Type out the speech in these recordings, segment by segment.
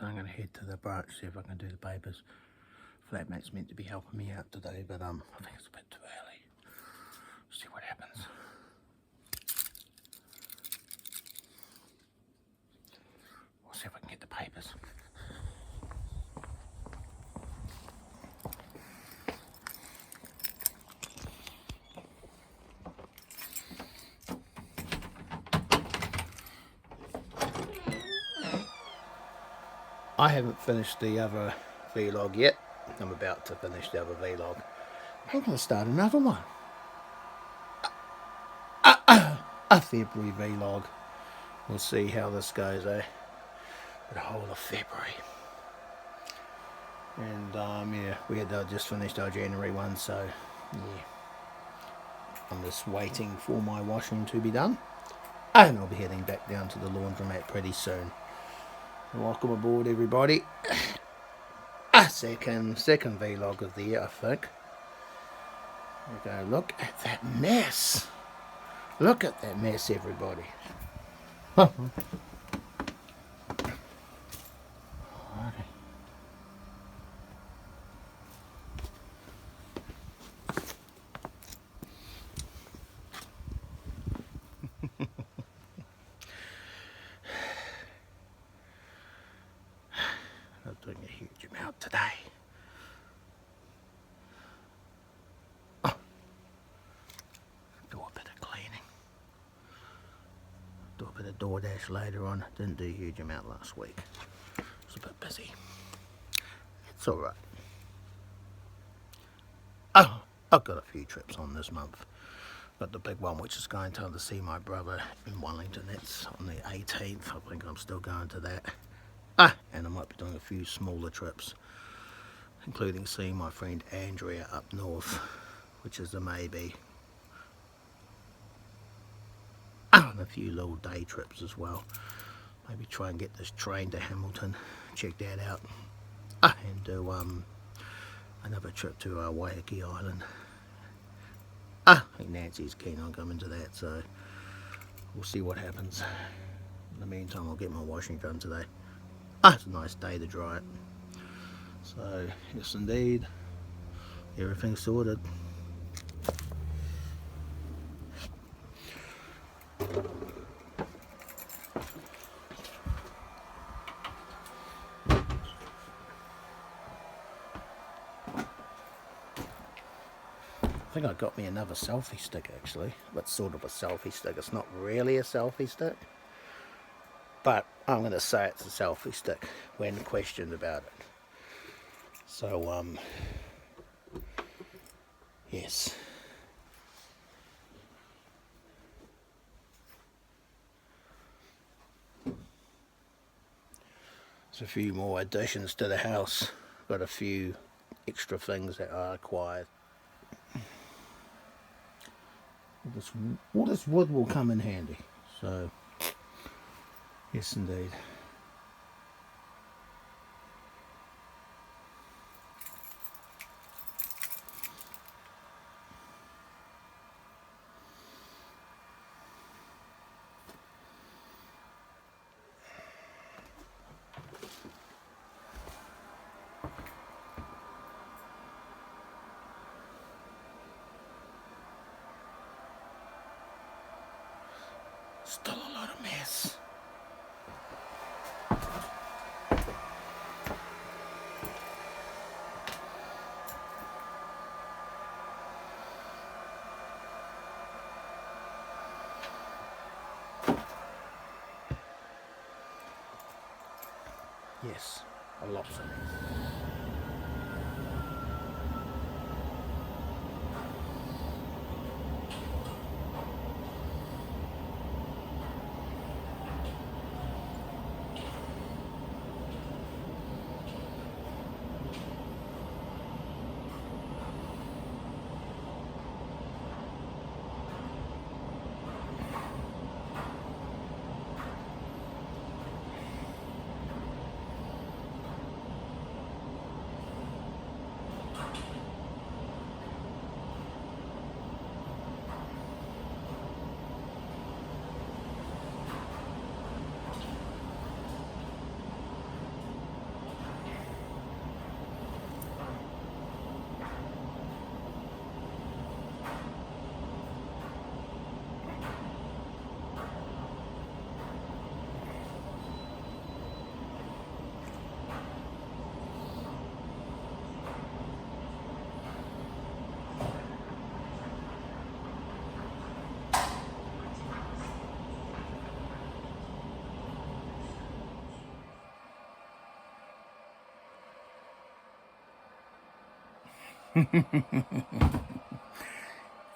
I'm going to head to the branch, see if I can do the papers. Flatmate's meant to be helping me out today, but I think it's a bit too early. See what happens. We'll see if I can get the papers. I haven't finished the other vlog yet. I'm about to finish the other vlog. I'm going to start another one. A February vlog. We'll see how this goes, eh? The whole of February. And yeah, we had just finished our January one, so yeah. I'm just waiting for my washing to be done. And I'll be heading back down to the laundromat pretty soon. Welcome aboard, everybody. A second vlog of the year, I think. We go, look at that mess. Look at that mess, everybody. Not doing a huge amount today. Do a bit of cleaning. Do a bit of DoorDash later on. Didn't do a huge amount last week. Was a bit busy. It's alright. Oh, I've got a few trips on this month. Got the big one, which is going to see my brother in Wellington. That's on the 18th. I think I'm still going to that. And I might be doing a few smaller trips, including seeing my friend Andrea up north, which is a maybe. And a few little day trips as well. Maybe try and get this train to Hamilton, check that out. And do another trip to Waiheke Island. I think Nancy's keen on coming to that, so we'll see what happens. In the meantime, I'll get my washing done today. It's a nice day to dry it. So, yes indeed, everything's sorted. I think I got me another selfie stick actually. That's sort of a selfie stick. It's not really a selfie stick, but I'm going to say it's a selfie stick when questioned about it. So, yes. There's a few more additions to the house. Got a few extra things that are required. All this wood will come in handy. So, yes indeed. Still a lot of mess. Yes, a lot of mess.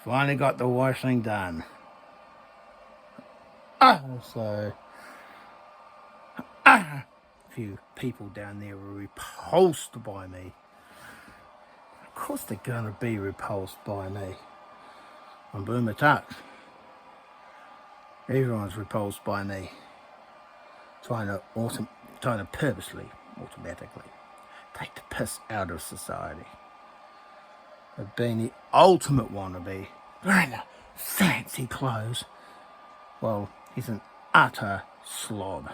Finally got the washing done. So a few people down there were repulsed by me. Of course they're gonna be repulsed by me. I'm Boomer Tuxx. Everyone's repulsed by me. Trying to purposely, automatically take the piss out of society. Of being the ultimate wannabe, wearing the fancy clothes. Well, he's an utter slob.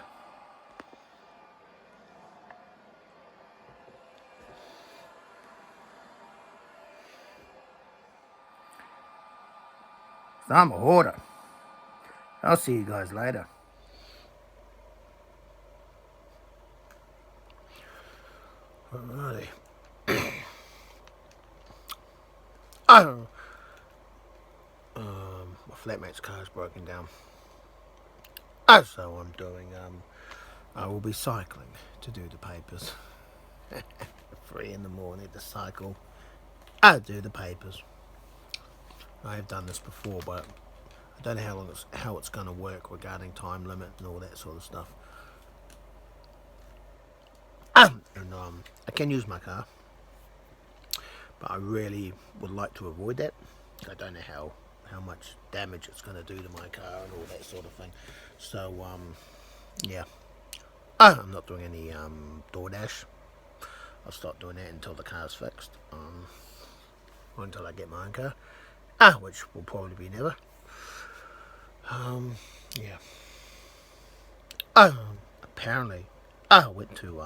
So I'm a hoarder. I'll see you guys later. Alrighty. Oh, my flatmate's car's broken down. So I'm doing, I will be cycling to do the papers. 3 in the morning to cycle. Do the papers. I've done this before, but I don't know how it's going to work regarding time limit and all that sort of stuff. And I can use my car, but I really would like to avoid that. I don't know how much damage it's going to do to my car and all that sort of thing. So yeah, I'm not doing any DoorDash. I'll start doing that until the car's fixed, or until I get my own car, which will probably be never. Yeah. Apparently, I went to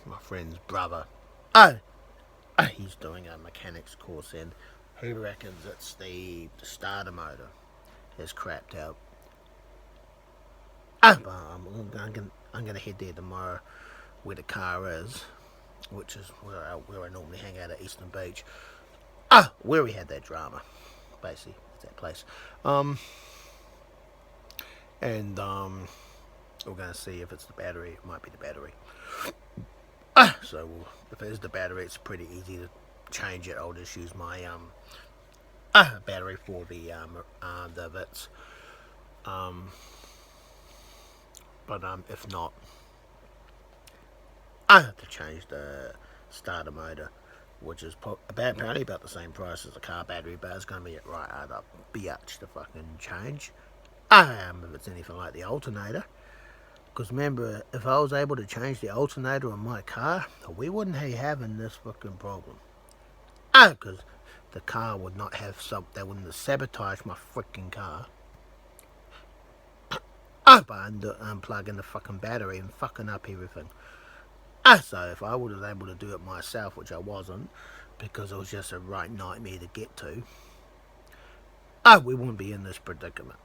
my friend's brother. He's doing a mechanics course, and he reckons it's the starter motor has crapped out. But I'm gonna head there tomorrow, where the car is, which is where I normally hang out at Eastern Beach. Where we had that drama, basically, it's that place. And we're gonna see if it's the battery. It might be the battery. So if it is the battery, it's pretty easy to change it. I'll just use my battery for the bits. But if not, I have to change the starter motor, which is apparently about the same price as a car battery, but it's going to be right out of bitch to fucking change. If it's anything like the alternator. Because remember, if I was able to change the alternator on my car, we wouldn't be having this fucking problem. Because the car would not have they wouldn't have sabotaged my freaking car. By unplugging the fucking battery and fucking up everything. So if I was able to do it myself, which I wasn't, because it was just a right nightmare to get to, we wouldn't be in this predicament.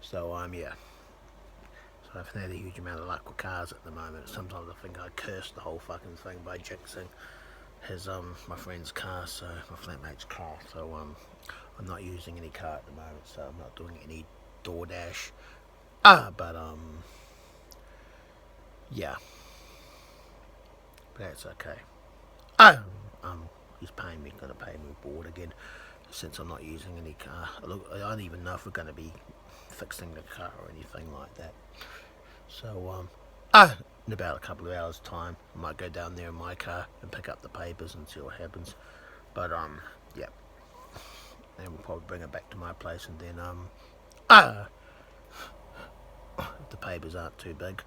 So yeah. So I've had a huge amount of luck with cars at the moment. Sometimes I think I cursed the whole fucking thing by jinxing his my friend's car, so my flatmate's car. So I'm not using any car at the moment, so I'm not doing any DoorDash. But yeah, but that's okay. He's gonna pay me board again, since I'm not using any car. Look, I don't even know if we're gonna be fixing the car or anything like that. So in about a couple of hours time, I might go down there in my car and pick up the papers and see what happens. But yeah, and we'll probably bring it back to my place, and then if the papers aren't too big,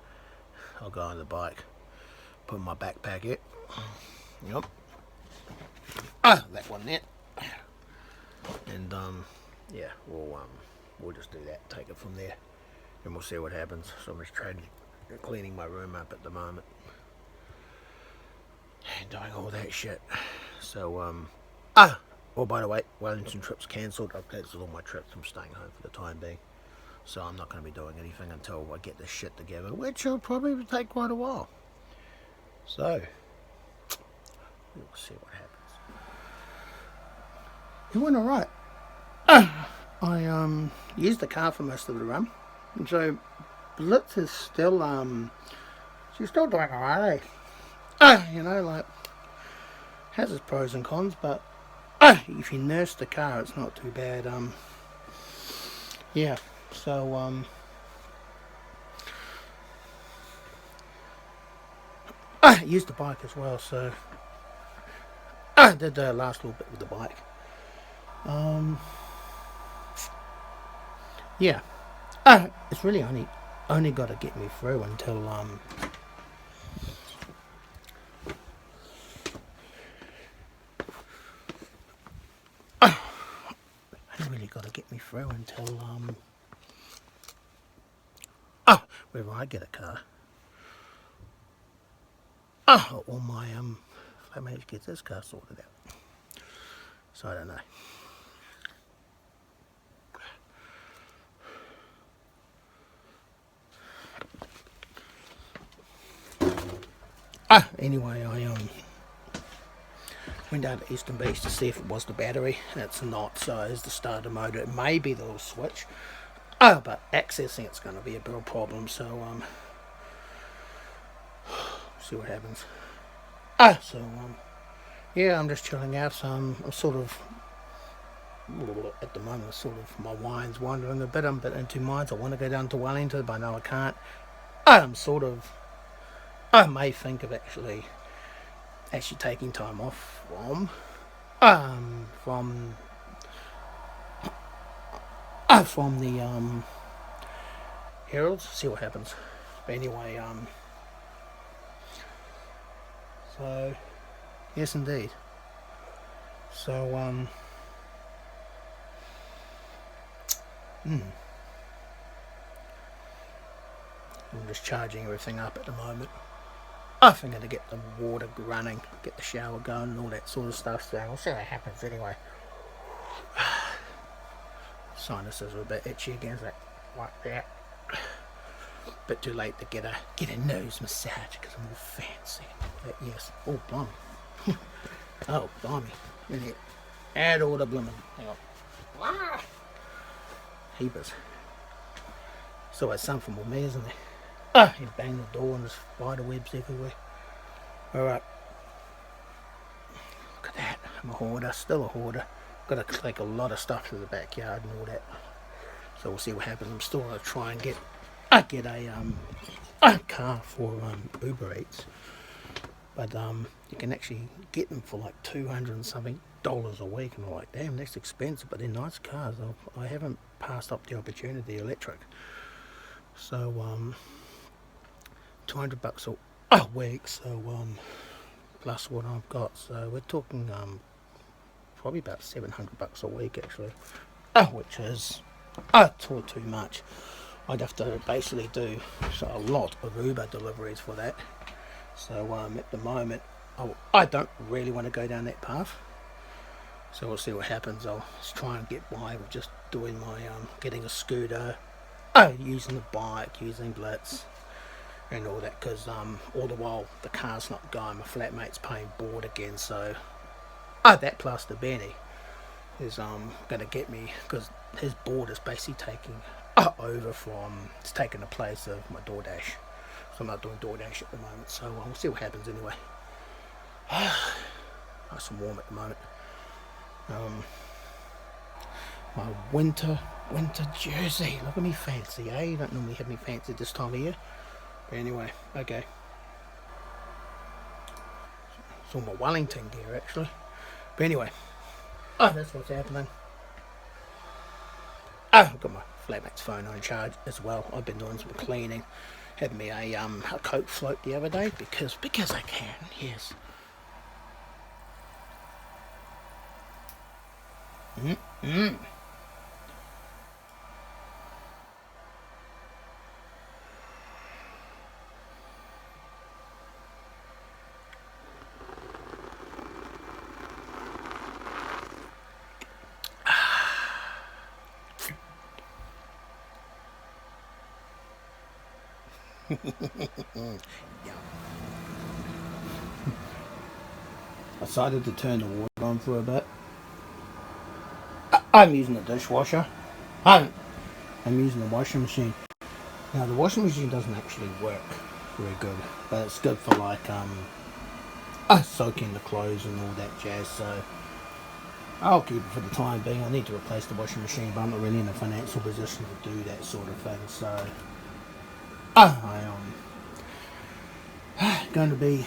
I'll go on the bike, put in my backpack it. Yep. That one there. And yeah, we'll just do that, take it from there, and we'll see what happens. So I'm just cleaning my room up at the moment, and doing all that shit. So oh, by the way, Wellington trip's cancelled. I've cancelled all my trips. I'm staying home for the time being. So I'm not going to be doing anything until I get this shit together, which will probably take quite a while. So we'll see what happens. It went alright. I used the car for most of the run. And so Blitz is still she's still doing alright. You know, like, has its pros and cons, but if you nurse the car, it's not too bad. Yeah, so I used the bike as well, so I did the last little bit with the bike. Yeah, it's really only got to get me through until it's really got to get me through until whether I get a car. Or my flatmate gets this car sorted out. So I don't know. Anyway, I went down to Eastern Beach to see if it was the battery. It's not, so it's the starter motor. It may be the little switch. But accessing it's going to be a bit of a problem, so see what happens. So yeah, I'm just chilling out. So I'm sort of at the moment, sort of my mind's wandering a bit. I'm a bit in two minds. I want to go down to Wellington, but I know I can't. I'm sort of. I may think of actually taking time off from the Heralds. See what happens. But anyway, so yes, indeed. So I'm just charging everything up at the moment. I think I'm going to get the water running, get the shower going and all that sort of stuff, so we'll see what happens anyway. Sinuses are a bit itchy again, like that. Bit too late to get a nose massage because I'm all fancy. But yes. Oh, blimey. Oh, blimey. Really add all the blooming. Heapers. So it's something with me, isn't it? You bang the door and there's spider webs everywhere. Alright. Look at that. I'm a hoarder. Still a hoarder. Got to take a lot of stuff to the backyard and all that. So we'll see what happens. I'm still going to try and get a car for Uber Eats. But you can actually get them for like $200 and something a week. And I'm like, damn, that's expensive. But they're nice cars. I haven't passed up the opportunity, electric. So $200 a week, so plus what I've got, so we're talking probably about $700 a week actually, which is too much. I'd have to basically do a lot of Uber deliveries for that. So at the moment I don't really want to go down that path, so we'll see what happens. I'll just try and get by with just doing my getting a scooter, using the bike, using Blitz and all that, because all the while the car's not going, my flatmate's paying board again, so that plus the Benny is going to get me, because his board is basically taking over from, it's taking the place of my DoorDash, so I'm not doing DoorDash at the moment, so we'll see what happens anyway. Nice and warm at the moment. My winter jersey, look at me fancy, eh? You don't normally have me fancy this time of year. But anyway, okay. It's all my Wellington gear actually. But anyway, that's what's happening. I've got my flatmate's phone on charge as well. I've been doing some cleaning. Had me a Coke float the other day because I can. Yes. Yeah. I decided to turn the water on for a bit. I'm using the dishwasher. I'm using the washing machine. Now the washing machine doesn't actually work very good, but it's good for like soaking the clothes and all that jazz. So I'll keep it for the time being. I need to replace the washing machine, but I'm not really in a financial position to do that sort of thing. So I am going to be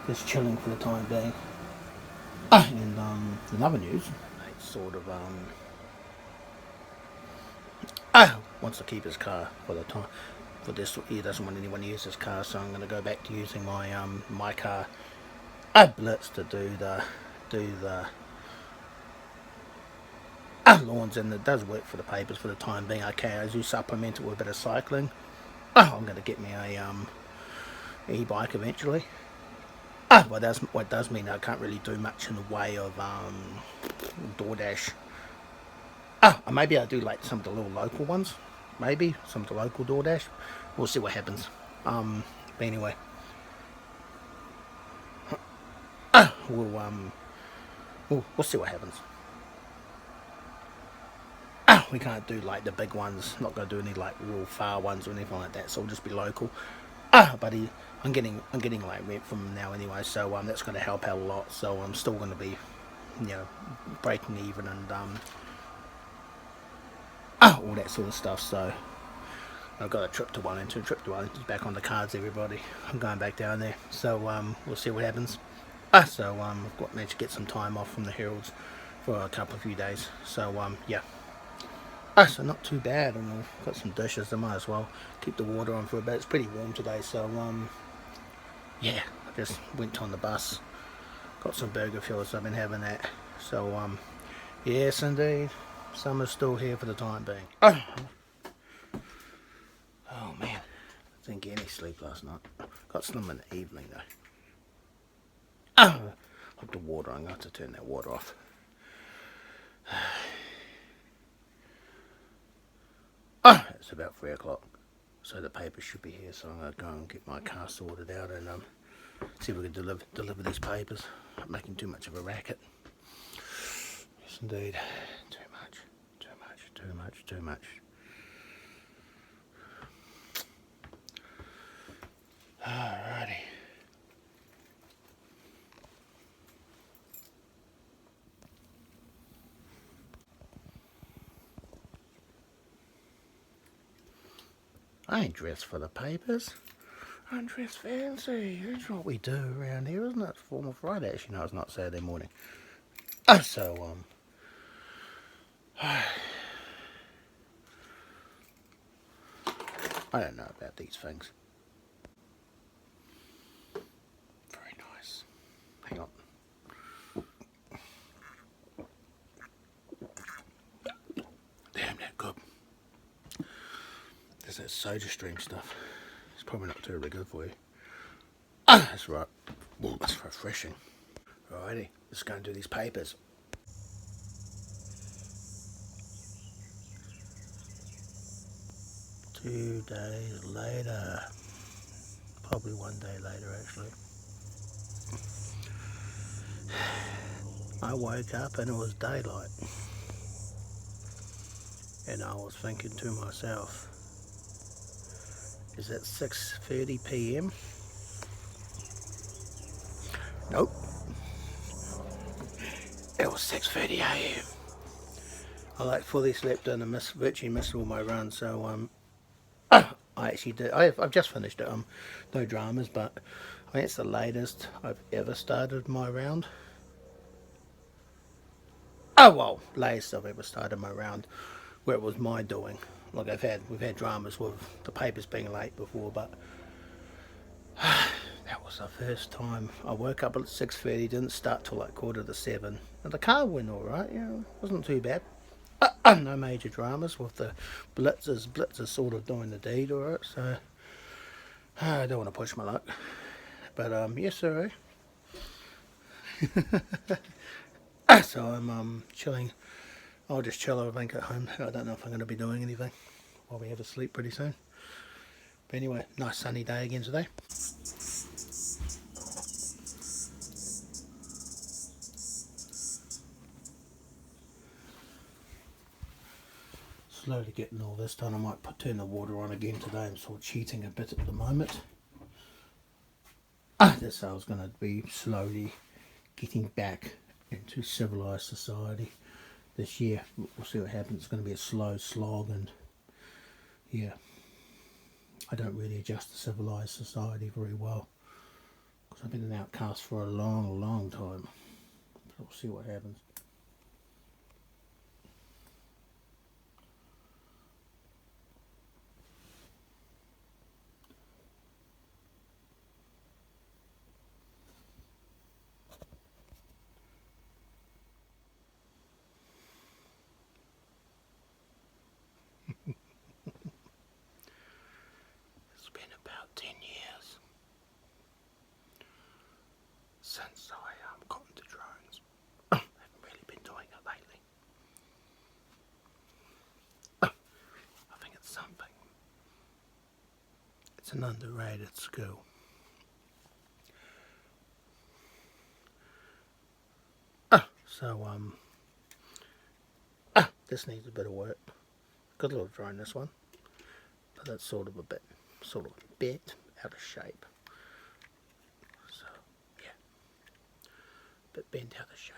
just chilling for the time being. And in other news, it's sort of wants to keep his car for the time. For this, he doesn't want anyone to use his car, so I'm going to go back to using my my car Blitz to do the lawns, and it does work for the papers for the time being. Okay, I do supplement it with a bit of cycling. I'm going to get me a e-bike eventually. What does mean I can't really do much in the way of DoorDash. Maybe I'll do like some of the little local ones. Maybe some of the local DoorDash. We'll see what happens. But anyway, we'll see what happens. We can't do like the big ones. Not gonna do any like real far ones or anything like that. So we'll just be local. But I'm getting like rent from him now anyway. So that's gonna help out a lot. So I'm still gonna be, breaking even and all that sort of stuff. So I've got a trip to Wellington. Back on the cards, everybody. I'm going back down there. So we'll see what happens. So I've managed to get some time off from the Heralds for a few days. So yeah. So not too bad, and I've got some dishes. I might as well keep the water on for a bit. It's pretty warm today, so yeah. I just went on the bus, got some burger fillers. I've been having that. So yes, indeed, summer's still here for the time being. Oh man, I didn't get any sleep last night. Got some in the evening though. Look, the water. I'm going to have to turn that water off. It's about 3 o'clock, so the paper should be here. So I'm going to go and get my car sorted out and see if we can deliver these papers. I'm making too much of a racket. Yes, indeed. Too much. Alrighty. I ain't dressed for the papers. I'm dressed fancy. That's what we do around here, isn't it? It's formal Friday. Actually, no, it's not Saturday morning. So, I don't know about these things. Very nice. Hang on. Damn, that good. There's that soda stream stuff. It's probably not terribly good for you. That's right. Well, that's refreshing. Alrighty, let's go and do these papers. Two days later. Probably 1 day later, actually. I woke up and it was daylight. And I was thinking to myself, is it 6:30 p.m? Nope. It was 6:30 a.m. I like fully slept in and virtually missed all my runs. So I actually did. I've just finished it. No dramas, but I think it's the latest I've ever started my round. Well, latest I've ever started my round where it was my doing. Like we've had dramas with the papers being late before, but that was the first time. I woke up at 6:30, didn't start till like 6:45, and the car went all right. Wasn't too bad. No major dramas with the blitzers sort of doing the deed, all right. So I don't want to push my luck, but yes, sir. So I'm chilling. I'll just chill, I think, at home. I don't know if I'm going to be doing anything while we have a sleep pretty soon. But anyway, nice sunny day again today. Slowly getting all this done. I might turn the water on again today. I'm sort of cheating a bit at the moment. This I was going to be slowly getting back into civilized society this year. We'll see what happens. It's going to be a slow slog, and yeah, I don't really adjust to civilized society very well because I've been an outcast for a long time. But we'll see what happens. It's been about 10 years since I got into drones. I haven't really been doing it lately. I think it's something. It's an underrated skill. So this needs a bit of work. Good little drone, this one, but it's sort of bent out of shape. So yeah, a bit bent out of shape.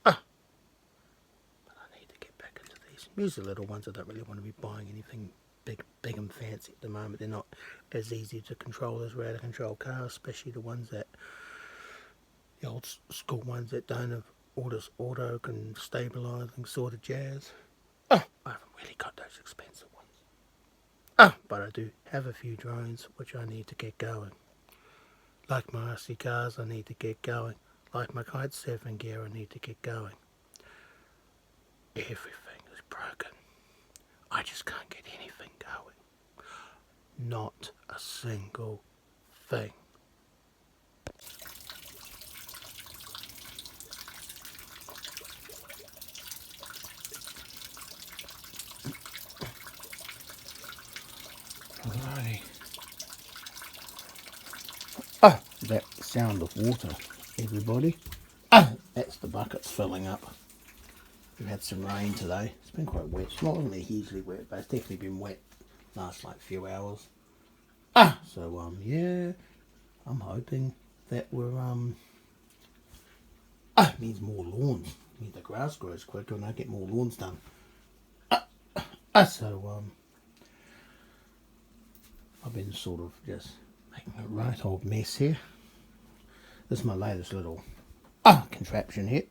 But I need to get back into these. These are little ones. I don't really want to be buying anything big and fancy at the moment. They're not as easy to control as out of control cars, especially the ones that the old school ones that don't have auto can stabilising sort of jazz. I haven't really got those expensive ones. But I do have a few drones which I need to get going. Like my RC cars, I need to get going. Like my kite surfing gear, I need to get going. Everything is broken. I just can't get anything going. Not a single thing. Alrighty. That sound of water, everybody. That's the buckets filling up. We've had some rain today. It's been quite wet. It's not really hugely wet, but it's definitely been wet last few hours. So yeah, I'm hoping that we're it means more lawns. It means the grass grows quicker and I get more lawns done. So I've been sort of just making a right old mess here. This is my latest little contraption here.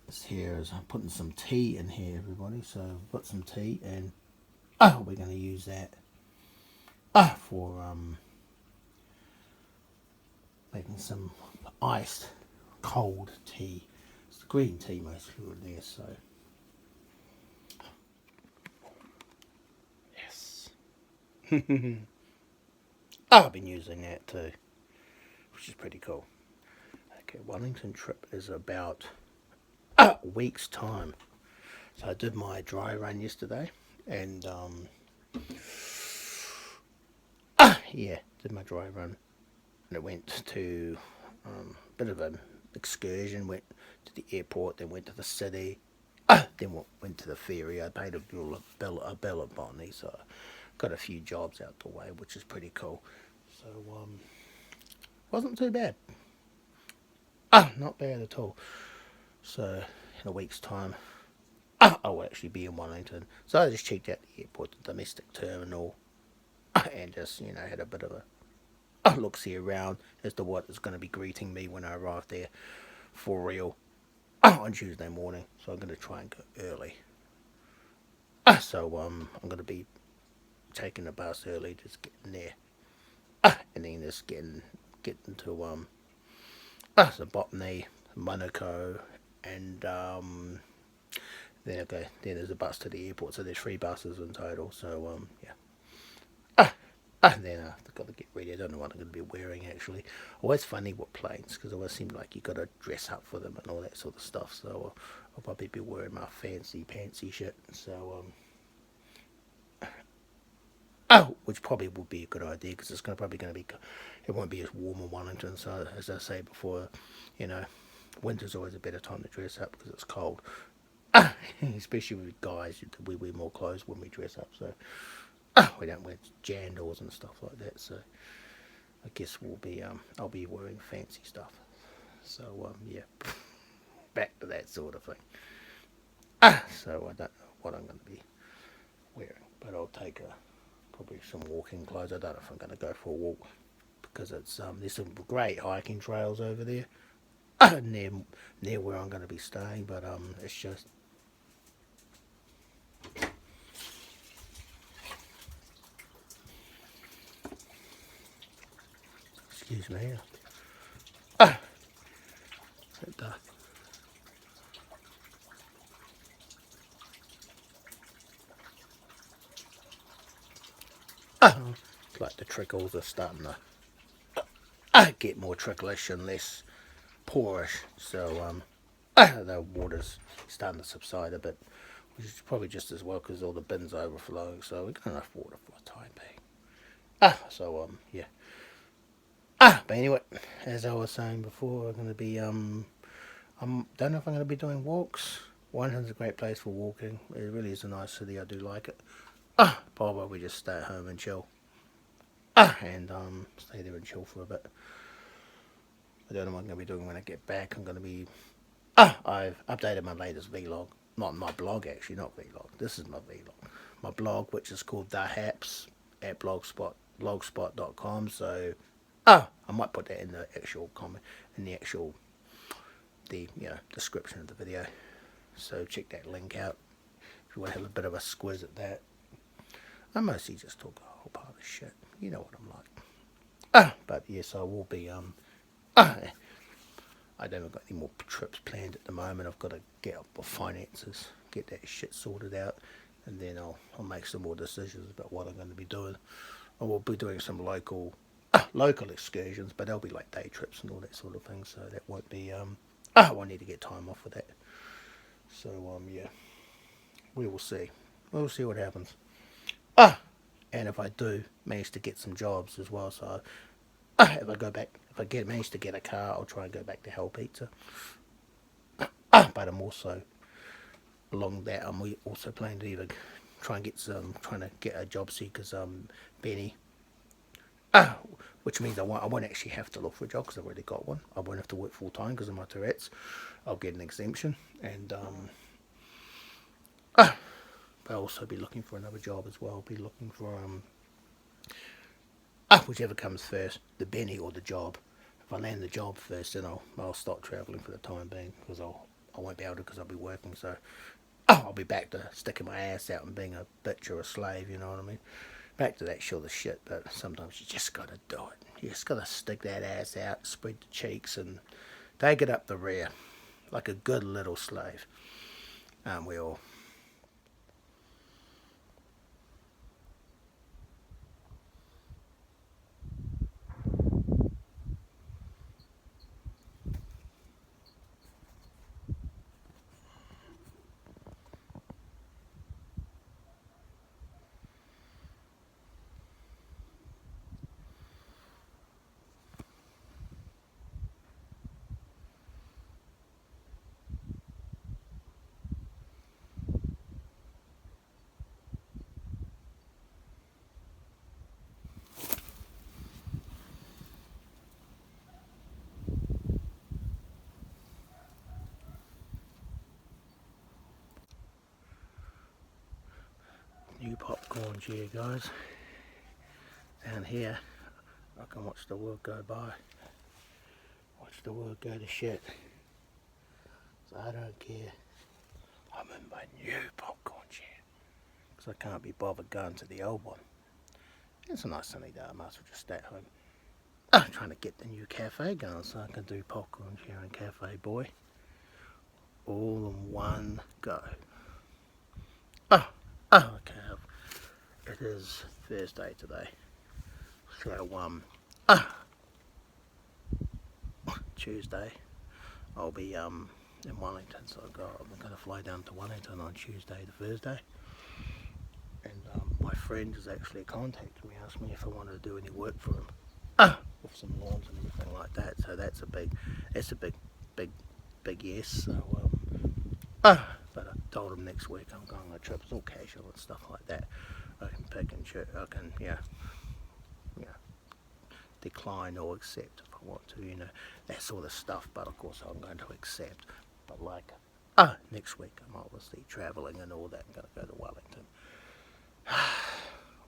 This here is I'm putting some tea in here, everybody. So I've got some tea, and we're going to use that for making some iced cold tea. It's the green tea mostly in there, so yes. I've been using that too, which is pretty cool. Okay, Wellington trip is about a week's time. So I did my dry run yesterday, and yeah, did my dry run, and it went to a bit of an excursion. Went to the airport, then went to the city, then went to the ferry. I paid a bill at Bonnie, so I got a few jobs out the way, which is pretty cool. So wasn't too bad. Not bad at all. So in a week's time, I will actually be in Wellington. So I just checked out the airport, the domestic terminal, and just had a bit of a look-see around as to what is going to be greeting me when I arrive there for real on Tuesday morning. So I'm going to try and go early. So I'm going to be taking the bus early, just getting there, and then just getting to so Botany, Monaco, and then there's a bus to the airport. So there's 3 buses in total. So yeah. And then I've got to get ready. I don't know what I'm going to be wearing actually. Always funny with planes because it always seems like you got to dress up for them and all that sort of stuff. So I'll probably be wearing my fancy shit. So which probably would be a good idea because it's probably going to be. It won't be as warm in Wellington. So as I say before, winter's always a better time to dress up because it's cold. Especially with guys, we wear more clothes when we dress up. So We don't wear jandals and stuff like that, so I guess we'll be I'll be wearing fancy stuff. So yeah, back to that sort of thing. So I don't know what I'm going to be wearing, but I'll take probably some walking clothes. I don't know if I'm going to go for a walk because it's there's some great hiking trails over there near where I'm going to be staying, but it's just excuse me. It, it's like the trickles are starting to get more tricklish and less poorish, so the water's starting to subside a bit, which is probably just as well because all the bins are overflowing, so we've got enough water for a time being. So yeah. But anyway, as I was saying before, I'm going to be I don't know if I'm going to be doing walks. Wellington's a great place for walking. It really is a nice city. I do like it. Probably we just stay at home and chill. And stay there and chill for a bit. I don't know what I'm going to be doing when I get back. I'm going to be. I've updated my latest vlog. Not my blog, actually, not vlog. This is my vlog. My blog, which is called The Haps at blogspot.com. So, I might put that in the actual comment, in the actual, the description of the video. So check that link out if you want to have a bit of a squiz at that. I mostly just talk a whole pile of shit. You know what I'm like. But yes, I will be I don't got any more trips planned at the moment. I've got to get up with finances, get that shit sorted out, and then I'll make some more decisions about what I'm going to be doing. I will be doing some local excursions, but they'll be like day trips and all that sort of thing. So that won't be I won't need to get time off for that. So yeah, we will see. We'll see what happens. And if I do manage to get some jobs as well, so if I go back, if I manage to get a car, I'll try and go back to Hell Pizza. But I'm also along that. I'm also planning to either trying to get a job seekers Benny, which means I won't actually have to look for a job because I've already got one. I won't have to work full time because of my Tourette's. I'll get an exemption, and but I'll also be looking for another job as well. I'll be looking for whichever comes first, the Benny or the job. If I land the job first, then I'll start travelling for the time being because I won't be able to because I'll be working. So I'll be back to sticking my ass out and being a bitch or a slave. You know what I mean? Back to that sort of shit. But sometimes you just gotta do it. You just gotta stick that ass out, spread the cheeks, and take it up the rear like a good little slave. Aren't we all? New popcorns here, guys. Down here, I can watch the world go by. Watch the world go to shit. So I don't care. I'm in my new popcorn chair. Because I can't be bothered going to the old one. It's a nice sunny day. I might as well just stay at home. I'm trying to get the new cafe going so I can do popcorn chair and cafe boy. All in one go. Okay. It is Thursday today. So, Tuesday, I'll be in Wellington, so I'm going to fly down to Wellington on Tuesday to Thursday. And my friend has actually contacted me, asked me if I wanted to do any work for him with some lawns and everything like that. So that's a big yes. So, but I told him next week I'm going on a trip. It's all casual and stuff like that. pick and choose. I can, yeah, decline or accept if I want to, you know, that sort of stuff. But of course, I'm going to accept. But like, next week I'm obviously travelling and all that. I'm going to go to Wellington.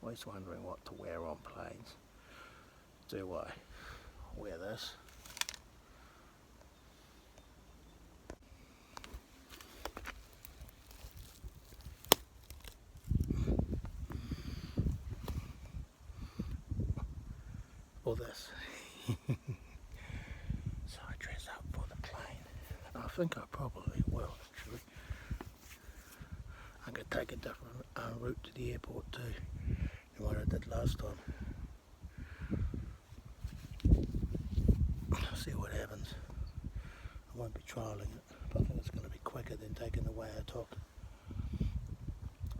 Always wondering what to wear on planes. Do I wear this? Or this? So I dress up for the plane. I think I probably will actually. I could take a different route to the airport too than what I did last time. See what happens. I won't be trialling it, but I think it's going to be quicker than taking the way I talk.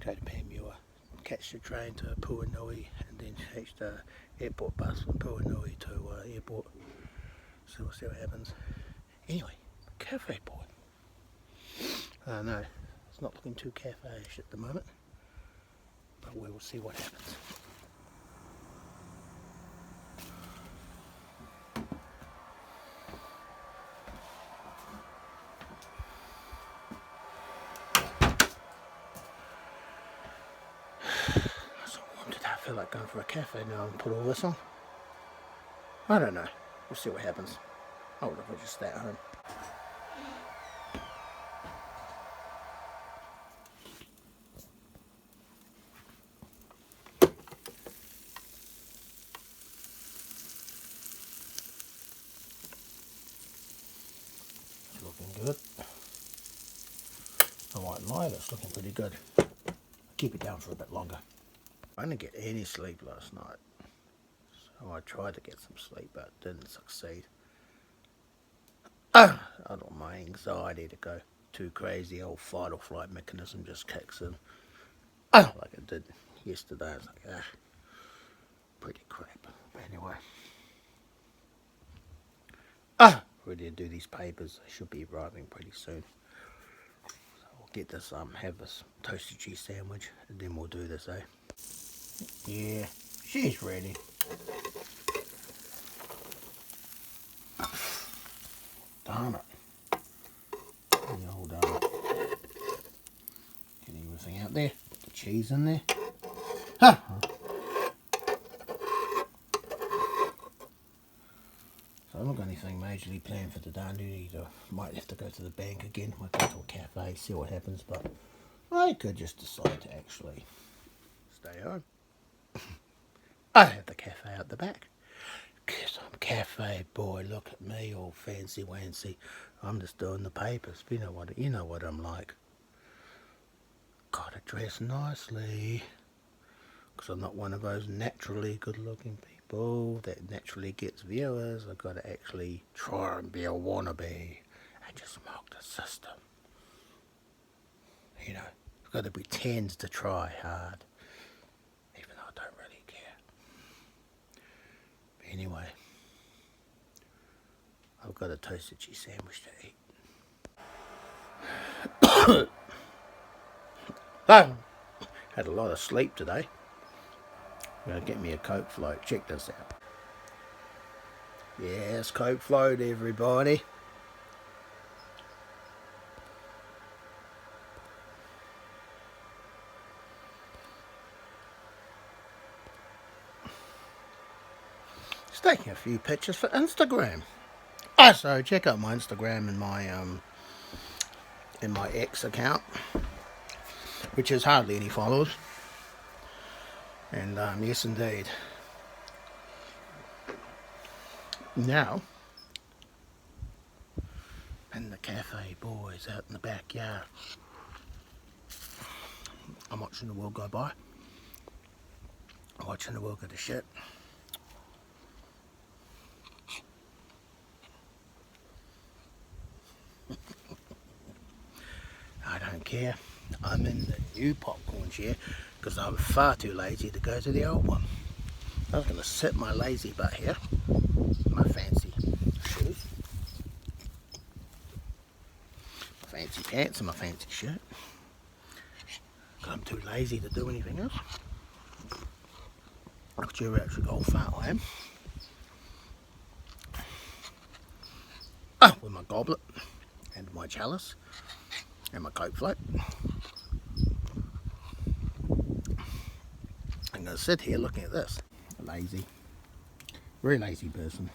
Go to Panmure, catch the train to Puanui, and then catch the airport bus from Puanui to airport. So we'll see what happens. Anyway, cafe boy. No, it's not looking too cafe-ish at the moment, but we will see what happens. I feel like going for a cafe now and put all this on. I don't know. We'll see what happens. I would have just stay at home. It's looking good. I won't lie, that's looking pretty good. I'll keep it down for a bit longer. I didn't get any sleep last night. So I tried to get some sleep but didn't succeed. I don't want my anxiety to go too crazy. Old fight or flight mechanism just kicks in. Like it did yesterday. I was like, pretty crap. But anyway. Ready to do these papers. They should be arriving pretty soon. So we'll get this, have this toasted cheese sandwich and then we'll do this, Yeah, she's ready. Darn it. The old, get everything out there. Put the cheese in there. So I haven't got anything majorly planned for today. I might have to go to the bank again. Might go to a cafe, see what happens. But I could just decide to actually stay home. I have the cafe out the back. Because I'm cafe boy. Look at me, all fancy wancy. I'm just doing the papers. You know what I'm like. Gotta dress nicely. Because I'm not one of those naturally good-looking people that naturally gets viewers. I've got to actually try and be a wannabe and just mock the system. You know, I've got to pretend to try hard, even though I don't really care. But anyway, I've got a toasted cheese sandwich to eat. Had a lot of sleep today. I'm going to get me a Coke float. Check this out. Yes, Coke float, everybody. Just taking a few pictures for Instagram. So check out my Instagram and my X account, which has hardly any followers. And yes, indeed. Now, and the cafe boys out in the backyard. I'm watching the world go by. I'm watching the world go to shit. I don't care. I'm in the new popcorn chair because I was far too lazy to go to the old one. I was going to sit my lazy butt here, my fancy shoes, my fancy pants and my fancy shirt. Because I'm too lazy to do anything else. Look at you actually old fat I am. With my goblet and my chalice and my coke float. I'm going to sit here looking at this. Lazy, very lazy person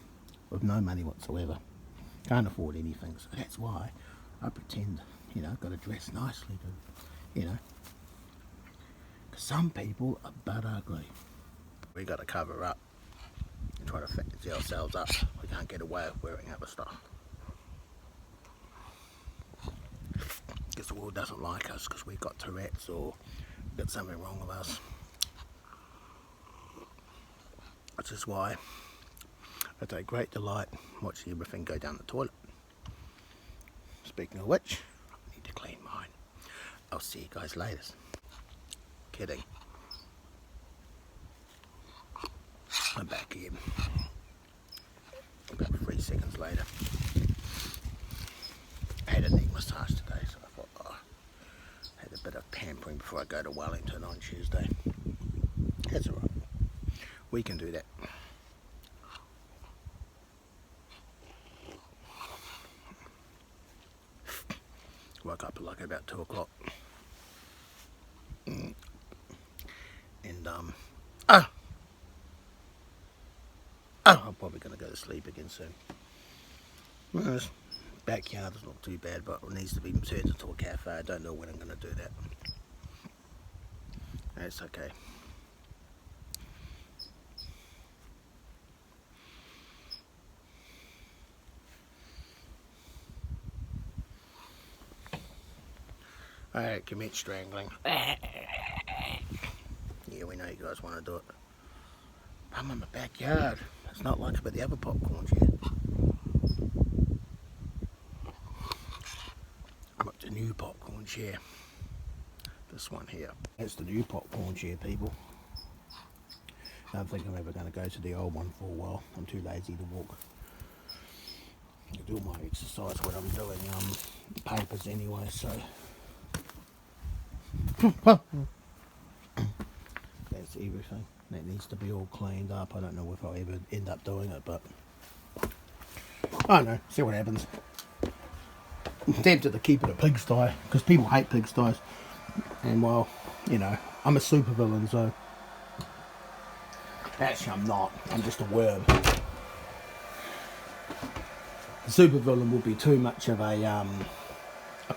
with no money whatsoever. Can't afford anything, so that's why I pretend, you know, got to dress nicely to, you know. Because some people are butt ugly. We got to cover up and try to fancy ourselves up. We can't get away with wearing other stuff. Because the world doesn't like us because we've got Tourette's or got something wrong with us. Which is why I take great delight watching everything go down the toilet. Speaking of which, I need to clean mine. I'll see you guys later. Kidding. I'm back again. About 3 seconds later. I had a neck massage today, so I thought, oh, I had a bit of pampering before I go to Wellington on Tuesday. That's alright. We can do that. Woke up at like about 2 o'clock. And I'm probably going to go to sleep again soon. Well, this backyard is not too bad, but it needs to be turned into a cafe. I don't know when I'm going to do that. That's okay. Alright, commit strangling. Yeah, we know you guys want to do it. I'm in my backyard. It's not like about the other popcorns yet. I'm up to new popcorn chair. This one here. That's the new popcorn chair, people. I don't think I'm ever going to go to the old one for a while. I'm too lazy to walk. I do my exercise when I'm doing papers anyway, so that's everything. That needs to be all cleaned up. I don't know if I'll ever end up doing it, but I don't know. See what happens. I'm tempted to keep it a pigsty because people hate pigsties, and well, you know, I'm a supervillain, so actually I'm not. I'm just a worm. A supervillain would be too much of a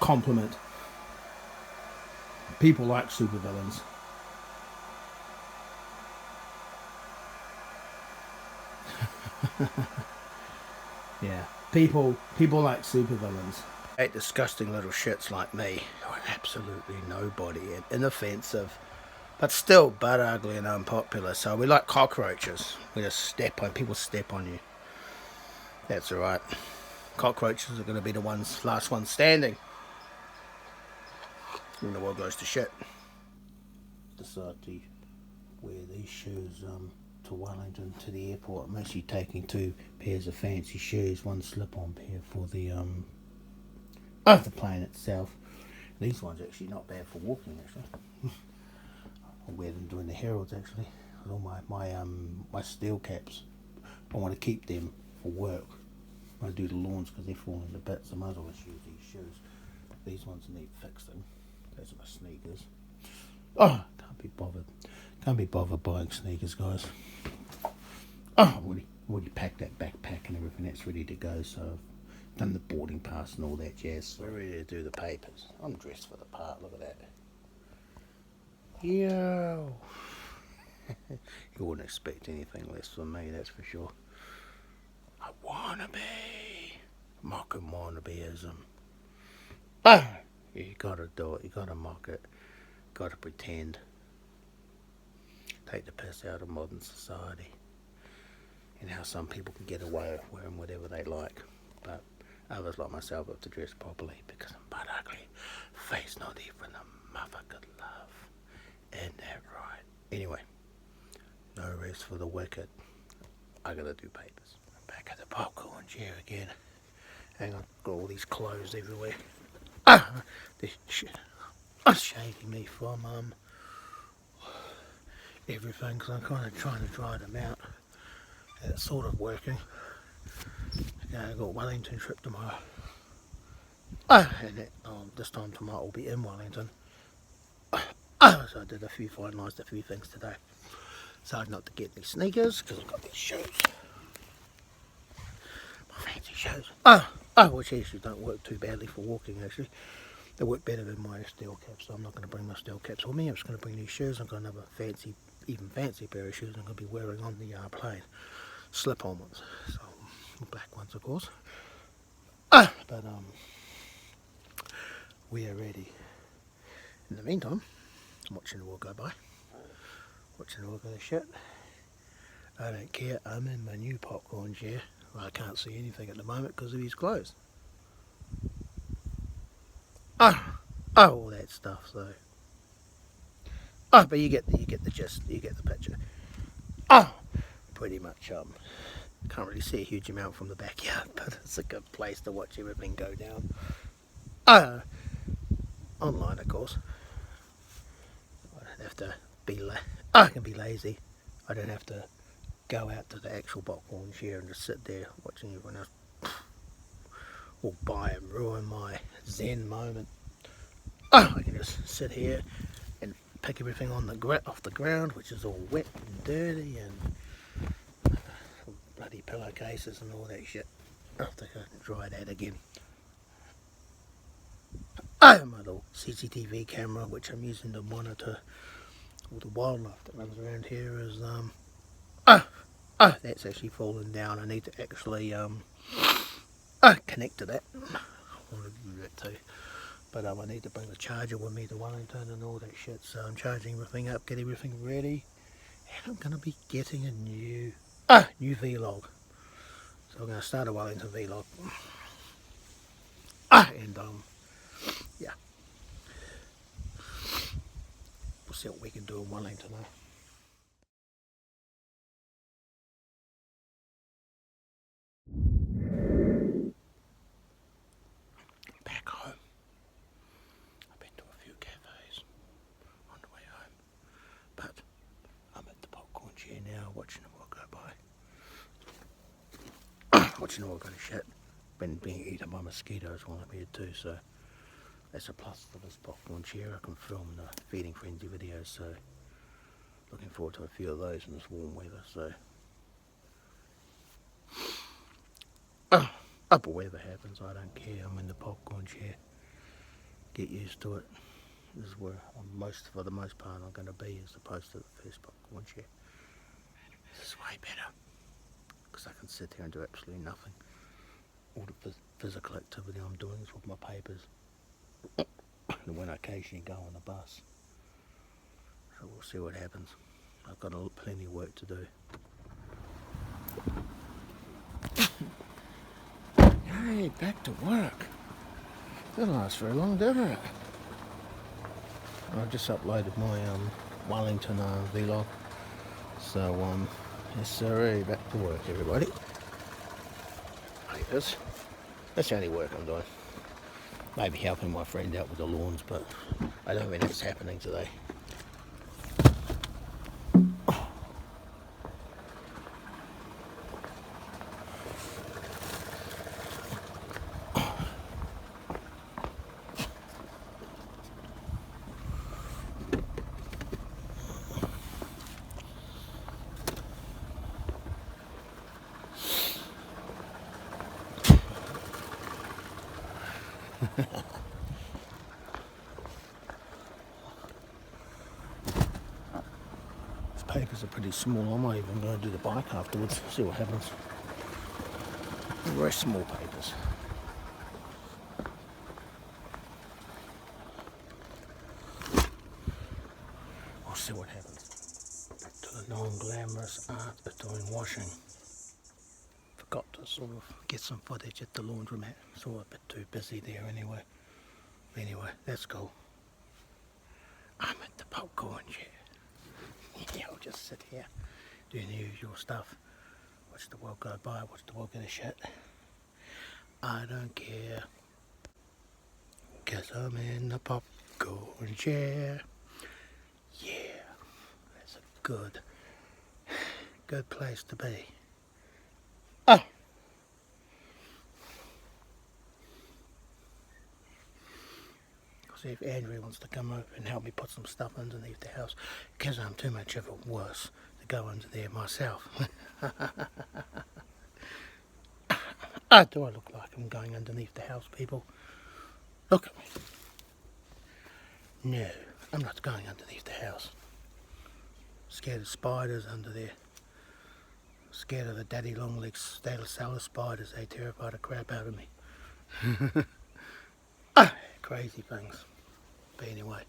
compliment. People like supervillains. Yeah, people like supervillains. Hate disgusting little shits like me who are absolutely nobody and inoffensive, but still butt ugly and unpopular. So we like cockroaches. We just step on people, step on you. That's alright. Cockroaches are going to be the last ones standing when the world goes to shit. Decide to wear these shoes to Wellington to the airport. I'm actually taking 2 pairs of fancy shoes, 1 slip-on pair for the plane itself. These ones are actually not bad for walking actually. I'll wear them during the heralds actually. With all my steel caps. I want to keep them for work. I do the lawns because they're falling to bits. I might as well use these shoes. These ones need fixing. Those are my sneakers. Oh, can't be bothered. Can't be bothered buying sneakers, guys. Oh, I've already packed that backpack and everything. That's ready to go. So I've done the boarding pass and all that jazz. So we're ready to do the papers. I'm dressed for the part. Look at that. Yo. You wouldn't expect anything less from me, that's for sure. I wanna be. Mocking wannabeism. Ah, you gotta do it. You gotta mock it. Gotta pretend. Take the piss out of modern society. And how some people can get away with wearing whatever they like. But others like myself have to dress properly because I'm butt ugly. Face not even a mother could love. Isn't that right? Anyway, no rest for the wicked. I gotta do papers. I'm back at the popcorn chair again. Hang on, got all these clothes everywhere. This shit. I'm shaving me from everything, because I'm kind of trying to dry them out, and it's sort of working. Okay, I've got Wellington trip tomorrow. And that, this time tomorrow I'll be in Wellington. So I did finalised a few things today. So not to get any sneakers, because I've got these shoes. My fancy shoes. Which actually don't work too badly for walking actually. They work better than my steel caps, so I'm not going to bring my steel caps with me. I'm just going to bring these shoes. I've got another even fancy pair of shoes I'm going to be wearing on the plane. Slip-on ones. So, black ones of course. But we are ready. In the meantime, I'm watching the world go by. Watching the world go to shit. I don't care. I'm in my new popcorn chair. Well, I can't see anything at the moment because of his clothes. All that stuff. So, but you get the gist. You get the picture. Pretty much. Can't really see a huge amount from the backyard, but it's a good place to watch everything go down. Online, of course. I don't have to be I can be lazy. I don't have to go out to the actual popcorn chair and just sit there watching everyone else walk by and ruin my zen moment. I can just sit here and pick everything on off the ground, which is all wet and dirty, and bloody pillowcases and all that shit. I'll have to go and dry that again. My little CCTV camera, which I'm using to monitor all the wildlife that runs around here, is that's actually fallen down. I need to actually connect to that. I want to do that too. But I need to bring the charger with me to Wellington and all that shit. So I'm charging everything up, get everything ready, and I'm going to be getting a new vlog. So I'm going to start a Wellington vlog. And yeah, we'll see what we can do in Wellington. Back home. I've been to a few cafes on the way home, but I'm at the popcorn chair now, watching the world go by. Watching the world go to shit. Been being eaten by mosquitoes while I'm here too, so that's a plus for this popcorn chair. I can film the feeding frenzy videos, so looking forward to a few of those in this warm weather. So upper weather happens, I don't care. I'm in the popcorn chair. Get used to it. This is where for the most part I'm going to be, as opposed to the first popcorn chair. This is way better because I can sit there and do absolutely nothing. All the physical activity I'm doing is with my papers. And when I occasionally go on the bus. So we'll see what happens. I've got plenty of work to do. Hey, back to work. Didn't last very long, did it? I just uploaded my Wellington vlog. So yes sir, back to work everybody. Papers. That's the only work I'm doing. Maybe helping my friend out with the lawns, but I don't think that's happening today. These papers are pretty small. I might even go and do the bike afterwards, see what happens. Very small papers. We'll see what happens. Back to the non-glamorous art of doing washing. Forgot to sort of get some footage at the laundromat. It's all a bit too busy there anyway. Anyway, that's cool. I'm at the popcorn chair. Yeah, I'll just sit here doing the usual stuff. Watch the world go by, watch the world go to shit. I don't care. 'Cause I'm in the popcorn chair. Yeah. That's it. good. Good place to be. Oh! See if Andrew wants to come over and help me put some stuff underneath the house, because I'm too much of a wuss to go under there myself. Do I look like I'm going underneath the house, people? Look at me. No, I'm not going underneath the house. Scared of spiders under there. Scared of the daddy long legs, salad spiders. They terrify the crap out of me. Crazy things. But anyway,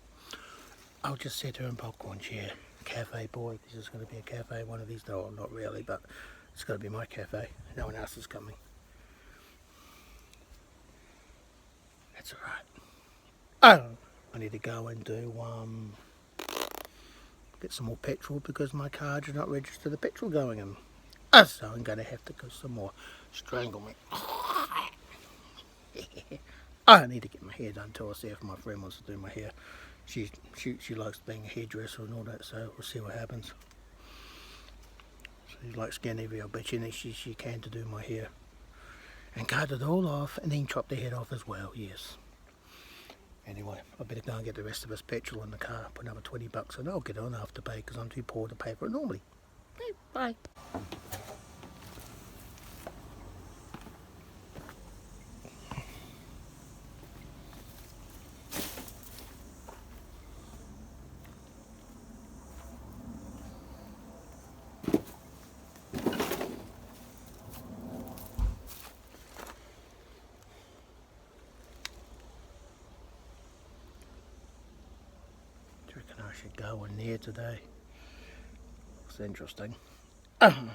I'll just sit here in popcorn chair. Cafe boy. This is going to be a cafe one of these. No, not really, but it's going to be my cafe. No one else is coming. That's alright. Oh, I need to go and do get some more petrol because my car does not register the petrol going in. So I'm going to have to go some more. Strangle me. I need to get my hair done too. I'll see if my friend wants to do my hair. She likes being a hairdresser and all that, so we'll see what happens. She's like Scandinavia, I bet she can to do my hair. And cut it all off and then chop the head off as well, yes. Anyway, I better go and get the rest of us petrol in the car, put another 20 bucks and I'll get on after pay because I'm too poor to pay for it normally. Okay, bye. Do you reckon I should go in there today? Looks interesting. The lawn's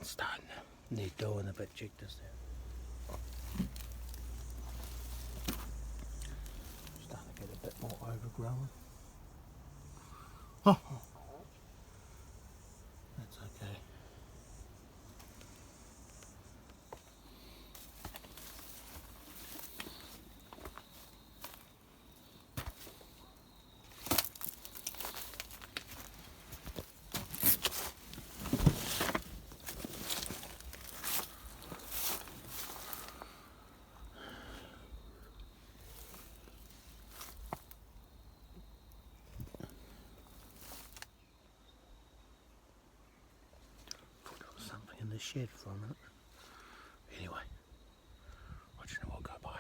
starting to need doing a bit. Check this out. Starting to get a bit more overgrown. Oh, that's okay. Something in the shed for a minute. Anyway, watching the walk go by.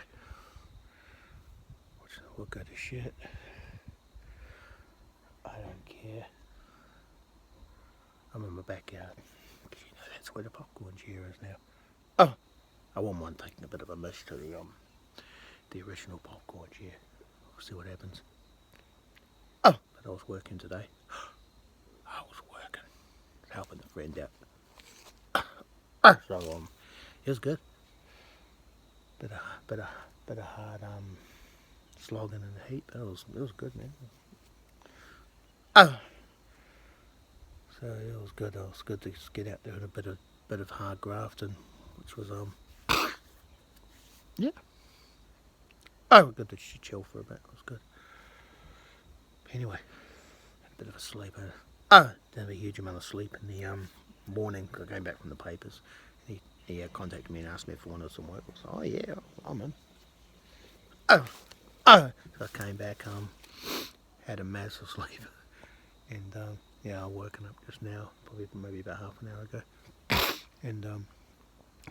Watching the walk go to shit. I don't care. I'm in my backyard. Because you know that's where the popcorn chair is now. Oh! I wouldn't mind taking a bit of a miss to the original popcorn chair. We'll see what happens. Oh! But I was working today. I was working. Helping a friend out. So it was good. Bit of hard slogging in the heat, but it was good, man. Oh, so it was good. It was good to just get out there and a bit of hard grafting, which was yeah. Oh, good to chill for a bit. It was good. Anyway, had a bit of a sleep. Didn't have a huge amount of sleep in the morning because I came back from the papers. He contacted me and asked me if I wanted some work. I said, oh yeah, I'm in. So I came back, had a massive sleep, and yeah, I'm working up just now, probably maybe about half an hour ago, and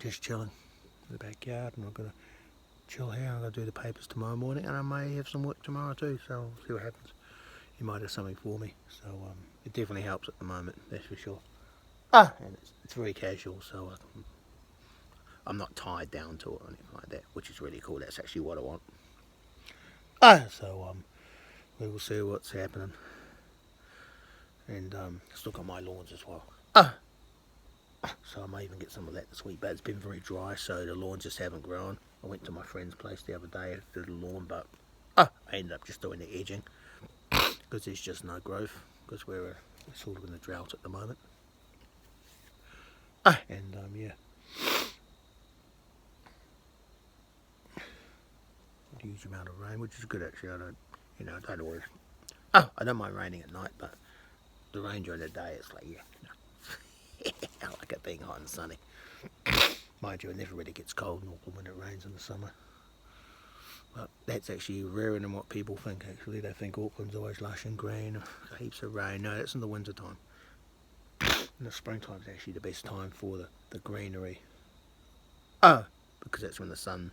just chilling in the backyard, and I'm gonna chill here. I'm gonna do the papers tomorrow morning, and I may have some work tomorrow too. So we'll see what happens. He might have something for me, so it definitely helps at the moment, that's for sure. And it's very casual, so I'm not tied down to it or anything like that, which is really cool. That's actually what I want. So we will see what's happening, and still got my lawns as well. So I may even get some of that this week, but it's been very dry, so the lawns just haven't grown. I went to my friend's place the other day to do the lawn, but I ended up just doing the edging because there's just no growth because we're sort of in a drought at the moment. And yeah, a huge amount of rain, which is good actually. I don't always Oh, I don't mind raining at night, but the rain during the day, it's like, yeah, no. I like it being hot and sunny. Mind you, it never really gets cold in Auckland when it rains in the summer. But that's actually rarer than what people think, actually. They think Auckland's always lush and green, heaps of rain. No, that's in the winter time. In the springtime is actually the best time for the greenery. Oh, because that's when the sun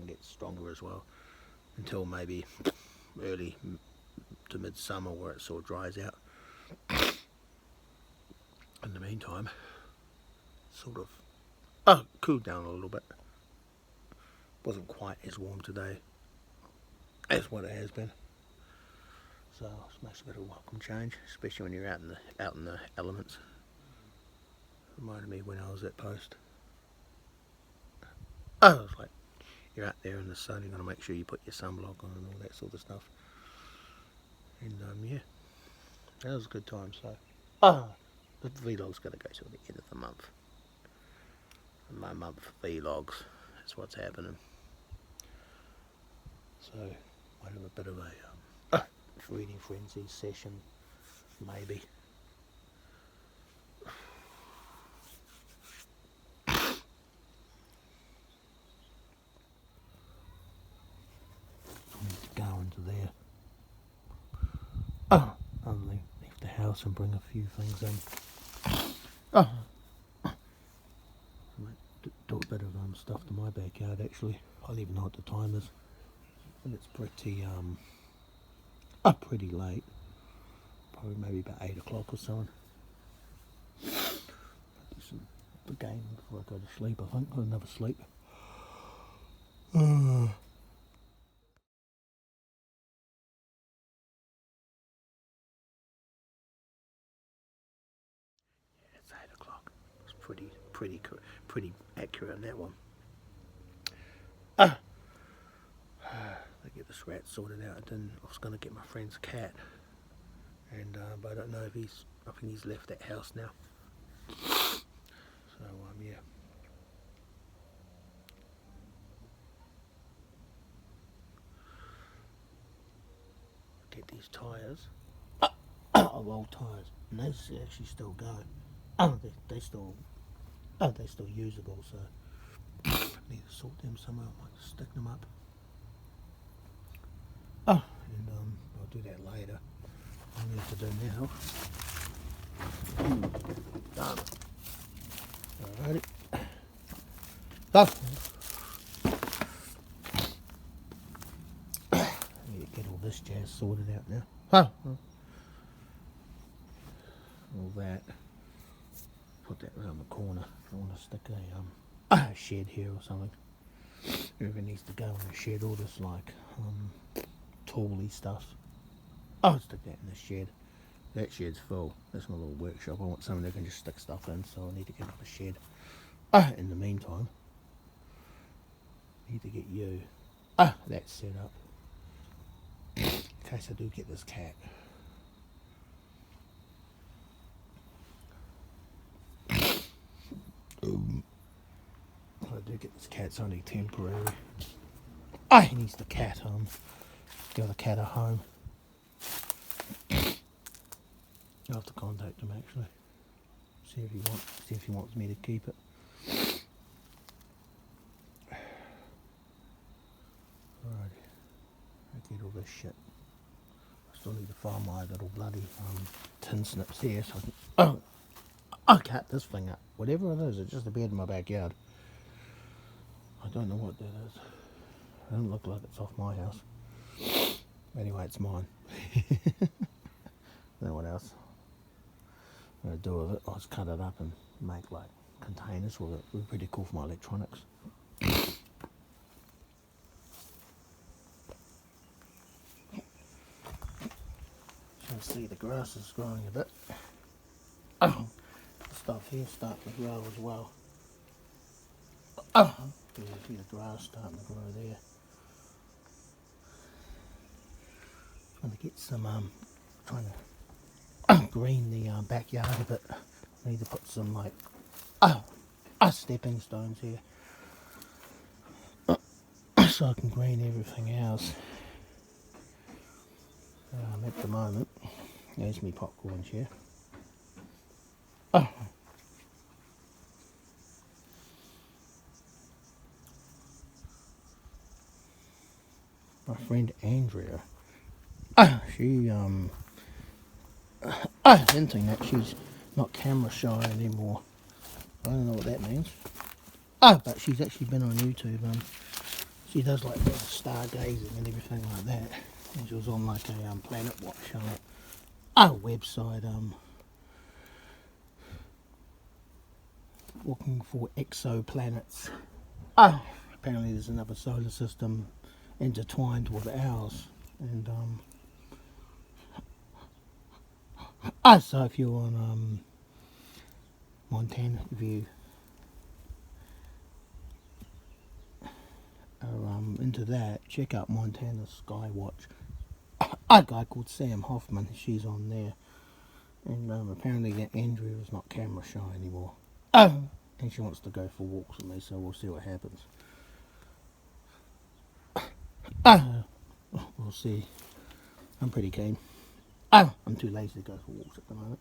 gets stronger as well. Until maybe early to midsummer where it sort of dries out. In the meantime, sort of cooled down a little bit. Wasn't quite as warm today as what it has been. So it makes a bit of a welcome change, especially when you're out in the elements. Reminded me when I was at post. Oh, it's like you're out there in the sun. You've got to make sure you put your sunblock on and all that sort of stuff. And yeah, that was a good time. So the vlog's going to go till the end of the month. My month vlogs. That's what's happening. So might have a bit of a reading frenzy session, maybe. Go into there. I'll leave the house and bring a few things in. I might do a bit of stuff to my backyard actually. I don't even know what the time is. And it's pretty late. Probably maybe about 8 o'clock or so. Do some gaming before I go to sleep, I think. I'll never sleep. It's 8 o'clock. It's pretty accurate on that one. They get this rat sorted out. I was going to get my friend's cat, and but I don't know if I think he's left that house now. So yeah. Get these tyres. Of old tyres, and those actually still going. They still usable. So need to sort them somehow. I might stick them up. And I'll do that later. All I need to do now. Done. Alrighty. Need to get all this jazz sorted out now. All that. Put that around the corner. I want to stick a shed here or something. Everything needs to go in the shed. All this like tooly stuff. I'll stick that in the shed. That shed's full. That's my little workshop. I want something that can just stick stuff in, so I need to get up a shed. In the meantime, I need to get you that set up in case I do get this cat. I do get this cat, it's only temporary. He needs the cat give the cat a home. I'll have to contact him actually. See if he wants me to keep it. Alrighty. I get all this shit. I still need to find my little bloody tin snips here so I can I'll cut this thing up. Whatever it is, it's just a bed in my backyard. I don't know what that is. It doesn't look like it's off my house. Anyway, it's mine. Then what else? I'm going to do with it, I'll just cut it up and make like containers with it. It would be pretty cool for my electronics. So you see the grass is growing a bit. The stuff here starting to grow as well. You see the grass starting to grow there. Trying to get some, trying to green the backyard a bit. I need to put some like stepping stones here so I can green everything else. At the moment There's me popcorn here. Oh, my friend Andrea. She hinting that she's not camera shy anymore. I don't know what that means. But she's actually been on YouTube. She does like stargazing and everything like that. And she was on like a Planet Watch website. Looking for exoplanets. Apparently there's another solar system intertwined with ours. And so if you're on Montana, if you are into that, check out Montana Skywatch. A guy called Sam Hoffman, she's on there. And apparently that Andrea is not camera shy anymore. And she wants to go for walks with me, so we'll see what happens. We'll see. I'm pretty keen. I'm too lazy to go for walks at the moment.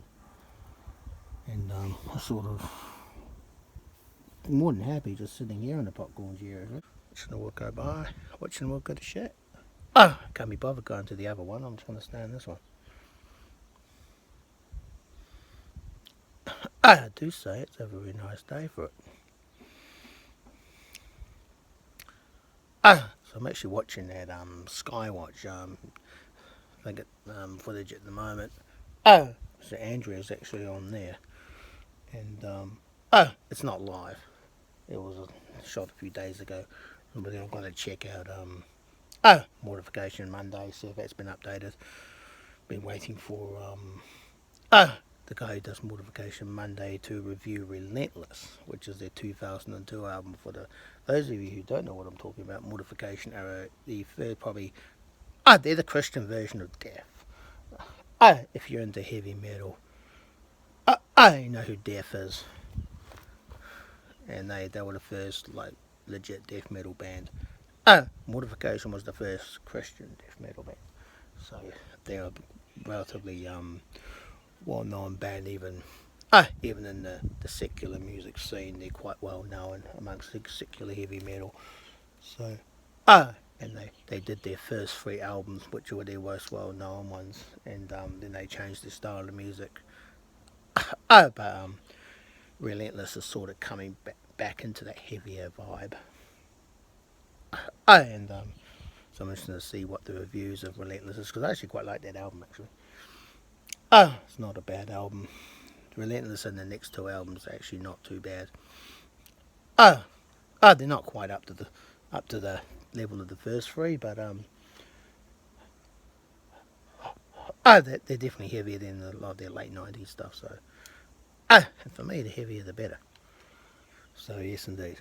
And I sort of I'm more than happy just sitting here in the popcorn chair. Watching the world go by, watching the world go to shit. Can't be bothered going to the other one, I'm just going to stay in this one. I do say it's a very nice day for it. So I'm actually watching that Skywatch I think footage at the moment. So Andrea's actually on there. And it's not live. It was shot a few days ago. But I'm going to check out Mortification Monday, see if that's been updated. Been waiting for the guy who does Mortification Monday to review Relentless, which is their 2002 album. For those of you who don't know what I'm talking about, Mortification are the third probably they're the Christian version of Death. If you're into heavy metal, you know who Death is, and they were the first like legit death metal band. Mortification was the first Christian death metal band, so they're a relatively well-known band, even in the secular music scene. They're quite well known amongst the secular heavy metal. So and they did their first 3 albums, which were their most well-known ones, and then they changed their style of music. But Relentless is sort of coming back into that heavier vibe. And so I'm interested to see what the reviews of Relentless is, because I actually quite like that album actually. It's not a bad album. Relentless and the next 2 albums are actually not too bad. They're not quite up to the level of the first 3, but they're definitely heavier than a lot of their late 90s stuff. So and for me, the heavier the better. So yes, indeed.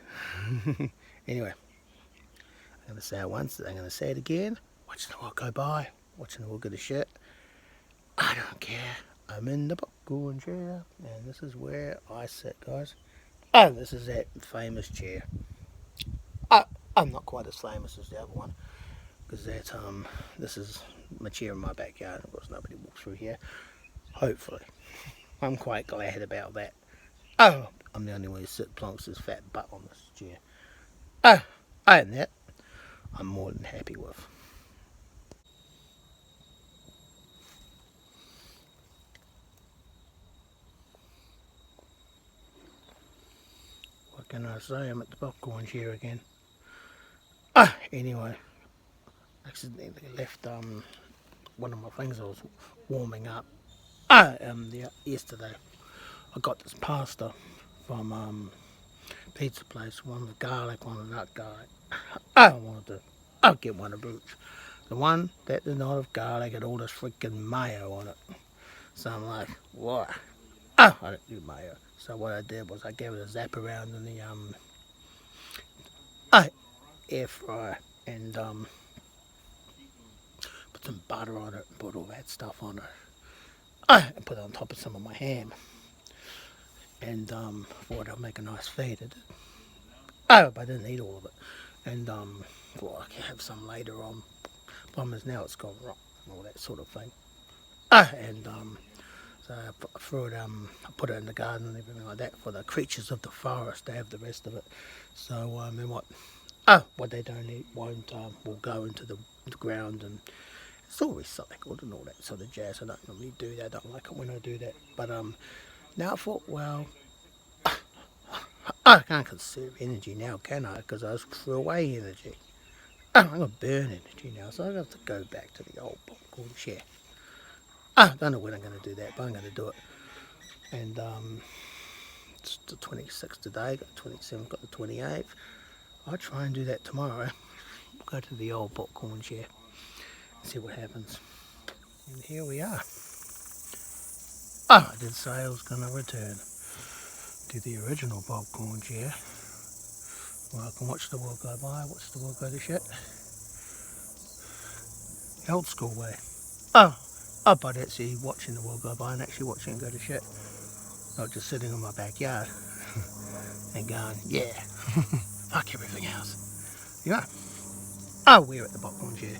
Anyway, I'm going to say it once, I'm going to say it again. Watching the world go by, watching the world go to shit. I don't care. I'm in the popcorn chair, and this is where I sit, guys. This is that famous chair. I'm not quite as famous as the other one, because this is my chair in my backyard. Of course, nobody walks through here. Hopefully, I'm quite glad about that. I'm the only one who plonks his fat butt on this chair. And that I'm more than happy with. What can I say? I'm at the popcorn chair again. Anyway, accidentally left one of my things I was warming up. Yesterday I got this pasta from pizza place, one with garlic, one without garlic. I wanted to get one of each. The one that did not have garlic had all this freaking mayo on it. So I'm like, what? I don't do mayo. So what I did was I gave it a zap around in the air fryer, and put some butter on it, and put all that stuff on it. And put it on top of some of my ham. And thought I'd make a nice feed. It did. But I didn't eat all of it. And thought I could have some later on. Problem is now it's gone wrong and all that sort of thing. And so threw it, I put it in the garden and everything like that for the creatures of the forest to have the rest of it. So and what they don't eat won't will go into the ground, and it's all recycled and all that sort of jazz. I don't normally do that. I don't like it when I do that. But now I thought, well, I can't conserve energy now, can I? Because I threw away energy. I'm going to burn energy now, so I have to go back to the old popcorn chair. I don't know when I'm going to do that, but I'm going to do it. And it's the 26th today, got the 27th, got the 28th. I'll try and do that tomorrow. Go to the old popcorn chair, see what happens. And here we are. I did say I was going to return to the original popcorn chair. Well, I can watch the world go by, watch the world go to shit. The old school way. But actually watching the world go by and actually watching it go to shit. Not just sitting in my backyard and going, yeah, fuck everything else. You know, we're at the popcorn chair.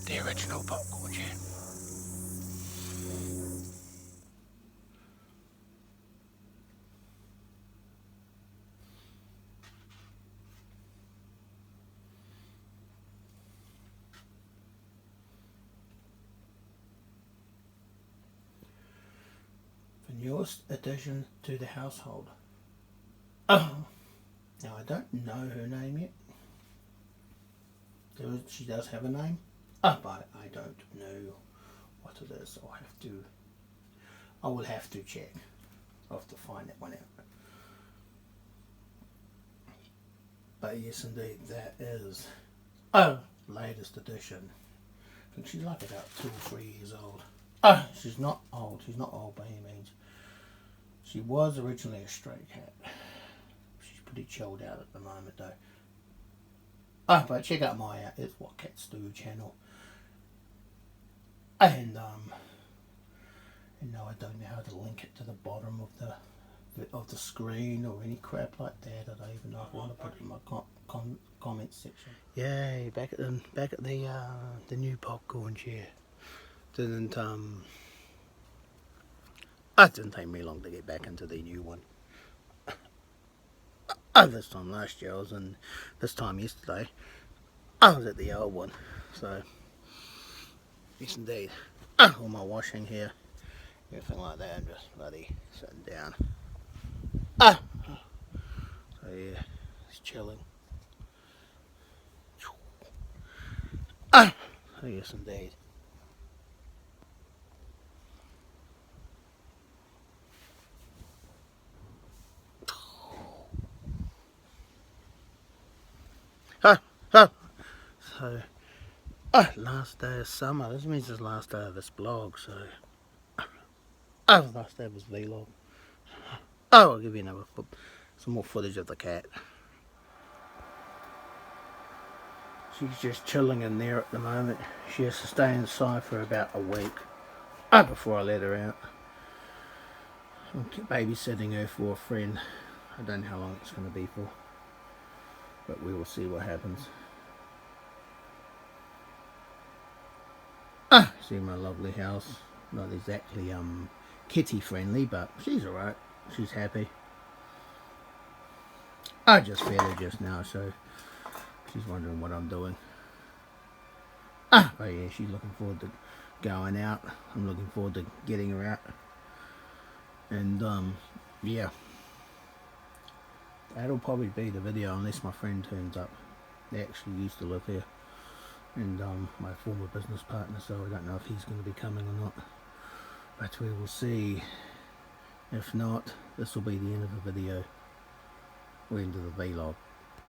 The original popcorn chair. The newest addition to the household. Now I don't know her name yet. She does have a name. But I don't know what it is. I will have to check. I'll have to find that one out. But yes, indeed, that is latest edition. I think she's like about 2 or 3 years old. She's not old. She's not old by any means. She was originally a stray cat. She's pretty chilled out at the moment though. But check out my It's What Cats Do channel. And no, I don't know how to link it to the bottom of the screen or any crap like that. I don't even know if I want to put it in my comments section. Yay! Back at the new popcorn chair. It didn't take me long to get back into the new one. This time last year I was in. This time yesterday I was at the old one. So yes, indeed. All my washing here, everything like that. I'm just bloody sitting down. So yeah, it's chilling. So yes, indeed. So last day of summer. This means it's the last day of this blog. So the last day of this vlog. I'll give you some more footage of the cat. She's just chilling in there at the moment. She has to stay inside for about a week before I let her out. I'm babysitting her for a friend. I don't know how long it's going to be for, but we will see what happens. See my lovely house. Not exactly kitty friendly, but she's alright. She's happy. I just fed her just now, so she's wondering what I'm doing. But yeah, she's looking forward to going out. I'm looking forward to getting her out. And yeah, that'll probably be the video unless my friend turns up. They actually used to live here, and my former business partner, so I don't know if he's going to be coming or not, but we will see. If not, this will be the end of the video, or end of the vlog.